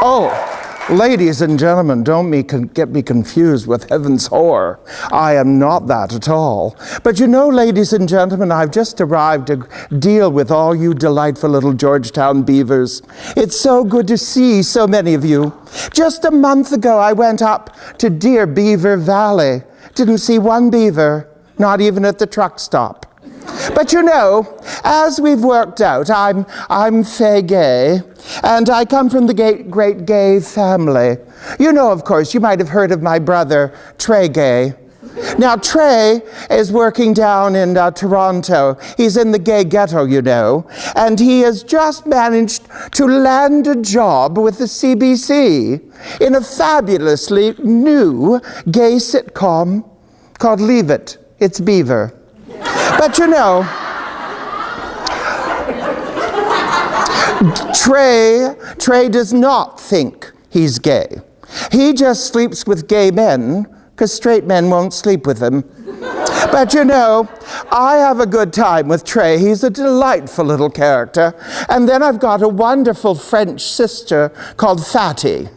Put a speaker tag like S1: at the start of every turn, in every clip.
S1: Oh, ladies and gentlemen, don't get me confused with heaven's whore. I am not that at all. But you know, ladies and gentlemen, I've just arrived to deal with all you delightful little Georgetown beavers. It's so good to see so many of you. Just a month ago, I went up to dear Beaver Valley. Didn't see one beaver, not even at the truck stop. But you know, as we've worked out, I'm Faye Gaye, and I come from the great Gaye family. You know, of course, you might have heard of my brother, Gaye. Now, Trey is working down in Toronto. He's in the gay ghetto, you know, and he has just managed to land a job with the CBC in a fabulously new gay sitcom called Leave It, It's Beaver. But you know, Trey does not think he's gay. He just sleeps with gay men because straight men won't sleep with him. But you know, I have a good time with Trey. He's a delightful little character. And then I've got a wonderful French sister called Fatty.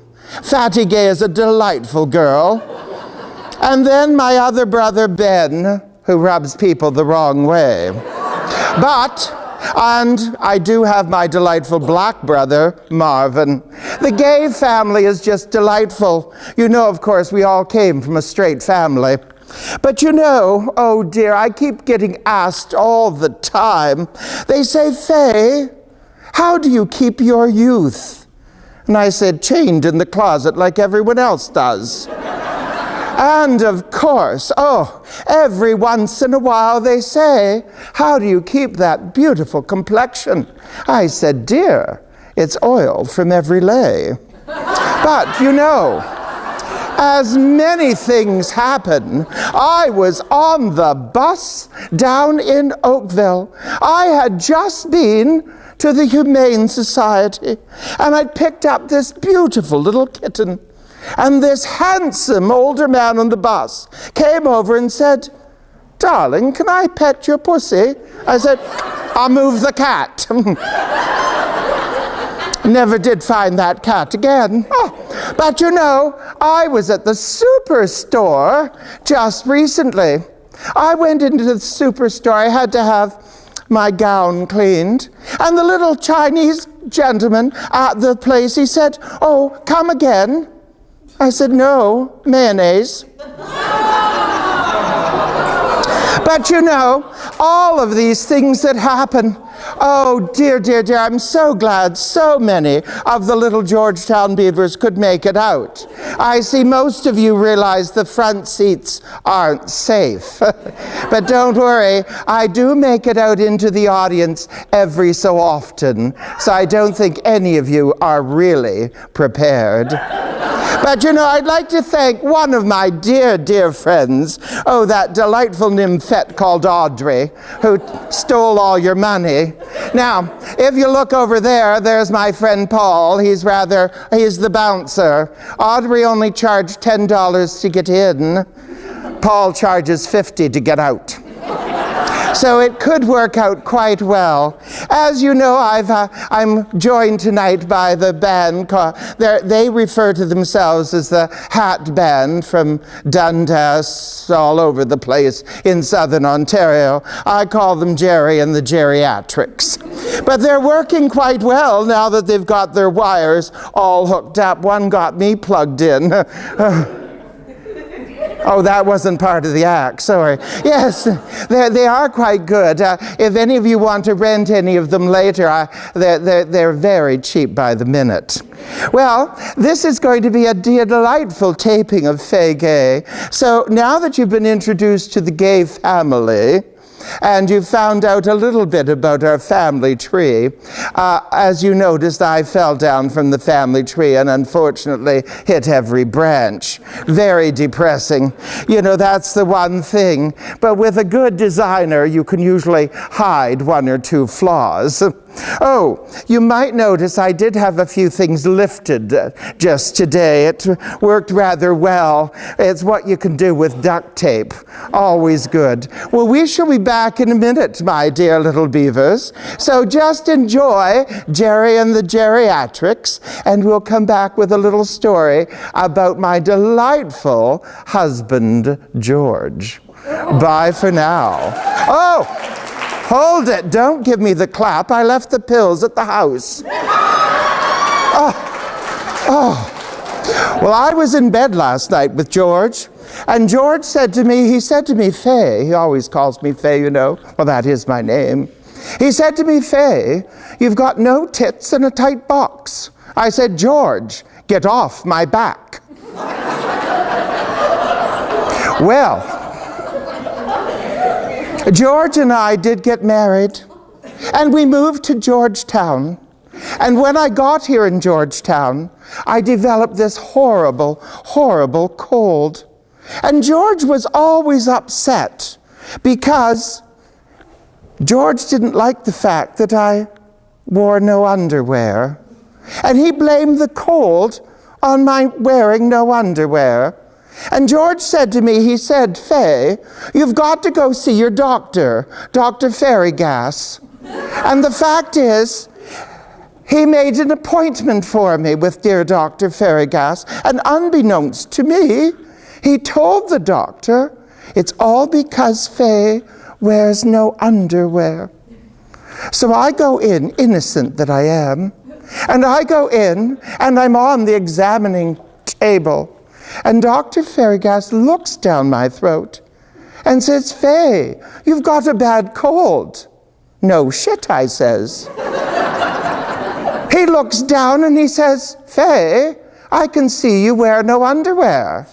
S1: Fatty Gaye is a delightful girl. And then my other brother, Ben, who rubs people the wrong way. And I do have my delightful black brother, Marvin. The Gaye family is just delightful. You know, of course, we all came from a straight family. But you know, oh dear, I keep getting asked all the time. They say, Faye, how do you keep your youth? And I said, chained in the closet like everyone else does. And of course, every once in a while they say, how do you keep that beautiful complexion? I said, dear, it's oil from every lay. But you know, as many things happen, I was on the bus down in Oakville. I had just been to the Humane Society, and I picked up this beautiful little kitten. And this handsome older man on the bus came over and said, darling, can I pet your pussy? I said, I'll move the cat. Never did find that cat again. But you know, I was at the superstore just recently. I went into the superstore. I had to have my gown cleaned. And the little Chinese gentleman at the place, he said, oh, come again. I said, no, mayonnaise. But you know, all of these things that happen, oh dear, dear, dear, I'm so glad so many of the little Georgetown beavers could make it out. I see most of you realize the front seats aren't safe. But don't worry, I do make it out into the audience every so often, so I don't think any of you are really prepared. But you know, I'd like to thank one of my dear, dear friends, that delightful nymphette called Audrey, who stole all your money. Now, if you look over there, there's my friend Paul. He's the bouncer. Audrey only charged $10 to get in. Paul charges $50 to get out. So it could work out quite well. As you know, I'm joined tonight by the band. They refer to themselves as the Hat Band from Dundas, all over the place in southern Ontario. I call them Jerry and the Geriatrics. But they're working quite well now that they've got their wires all hooked up. One got me plugged in. Oh, that wasn't part of the act, sorry. Yes, they are quite good. If any of you want to rent any of them later, they're very cheap by the minute. Well, this is going to be a delightful taping of Faye Gaye. So now that you've been introduced to the Gaye family, and you found out a little bit about our family tree. As you noticed, I fell down from the family tree and unfortunately hit every branch. Very depressing. You know, that's the one thing. But with a good designer, you can usually hide one or two flaws. Oh, you might notice I did have a few things lifted just today. It worked rather well. It's what you can do with duct tape. Always good. Well, we shall be back in a minute, my dear little beavers. So just enjoy Jerry and the Geriatrics, and we'll come back with a little story about my delightful husband, George. Bye for now. Oh! Hold it, don't give me the clap. I left the pills at the house. Well, I was in bed last night with George, and George said to me, Faye, he always calls me Faye, you know. Well, that is my name. He said to me, Faye, you've got no tits and a tight box. I said, George, get off my back. Well, George and I did get married, and we moved to Georgetown. And when I got here in Georgetown, I developed this horrible, horrible cold. And George was always upset because George didn't like the fact that I wore no underwear. And he blamed the cold on my wearing no underwear. And George said to me, he said, Faye, you've got to go see your doctor, Dr. Fairygas. And the fact is, he made an appointment for me with dear Dr. Fairygas, and unbeknownst to me, he told the doctor, it's all because Faye wears no underwear. So I go in, innocent that I am, and I go in, and I'm on the examining table. And Dr. Fairygas looks down my throat and says, Faye, you've got a bad cold. No shit, I says. He looks down and he says, Faye, I can see you wear no underwear.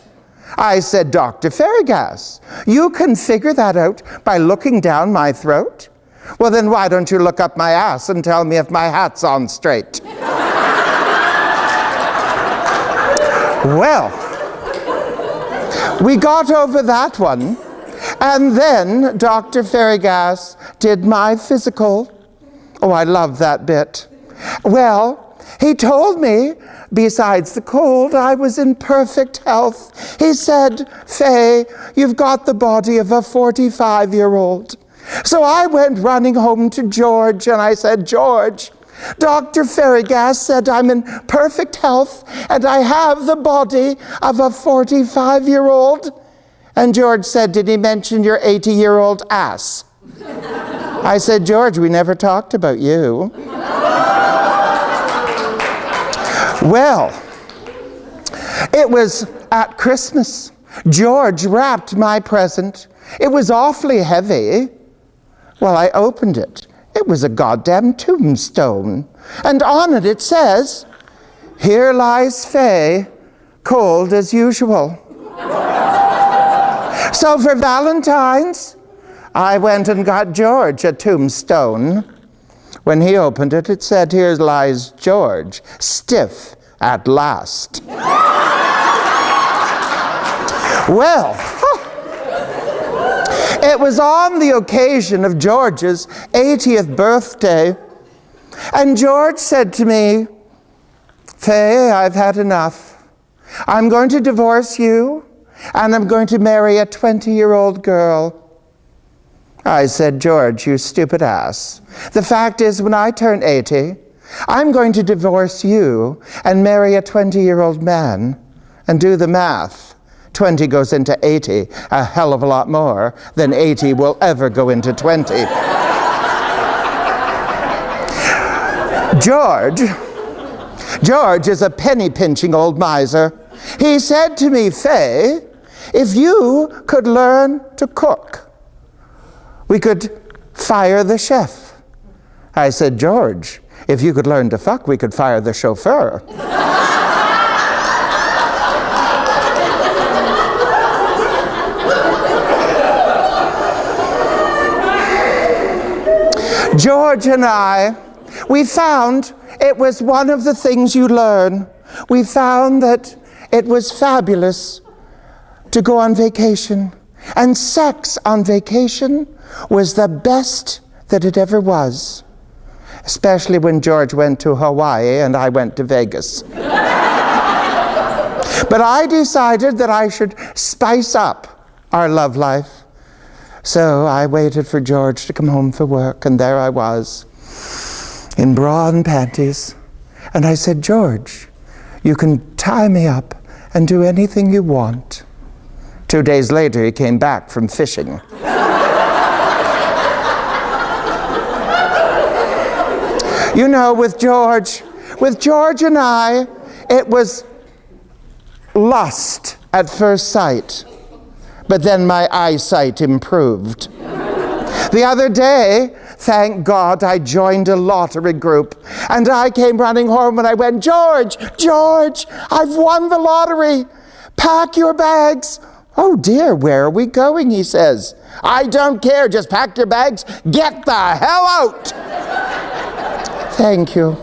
S1: I said, Dr. Fairygas, you can figure that out by looking down my throat? Well, then why don't you look up my ass and tell me if my hat's on straight? Well, we got over that one, and then Dr. Fairygas did my physical. Oh, I love that bit. Well, he told me, besides the cold, I was in perfect health. He said, Faye, you've got the body of a 45-year-old. So I went running home to George, and I said, George, Dr. Fairygas said I'm in perfect health and I have the body of a 45-year-old. And George said, did he mention your 80-year-old ass? I said, George, we never talked about you. Well, it was at Christmas. George wrapped my present. It was awfully heavy. Well, I opened it. It was a goddamn tombstone. And on it, it says, here lies Faye, cold as usual. So for Valentine's, I went and got George a tombstone. When he opened it, it said, here lies George, stiff at last. Well, it was on the occasion of George's 80th birthday, and George said to me, Faye, I've had enough. I'm going to divorce you, and I'm going to marry a 20-year-old girl. I said, George, you stupid ass. The fact is, when I turn 80, I'm going to divorce you and marry a 20-year-old man. And do the math. 20 goes into 80, a hell of a lot more than 80 will ever go into 20. George is a penny-pinching old miser. He said to me, Faye, if you could learn to cook, we could fire the chef. I said, George, if you could learn to fuck, we could fire the chauffeur. George and I, we found it was one of the things you learn. We found that it was fabulous to go on vacation. And sex on vacation was the best that it ever was. especially when George went to Hawaii and I went to Vegas. But I decided that I should spice up our love life. So I waited for George to come home from work, and there I was, in bra and panties. And I said, George, you can tie me up and do anything you want. 2 days later, he came back from fishing. You know, with George and I, it was lust at first sight. But then my eyesight improved. The other day, thank God, I joined a lottery group, and I came running home and I went, George, I've won the lottery. Pack your bags. Oh dear, where are we going, he says. I don't care, just pack your bags, get the hell out. Thank you.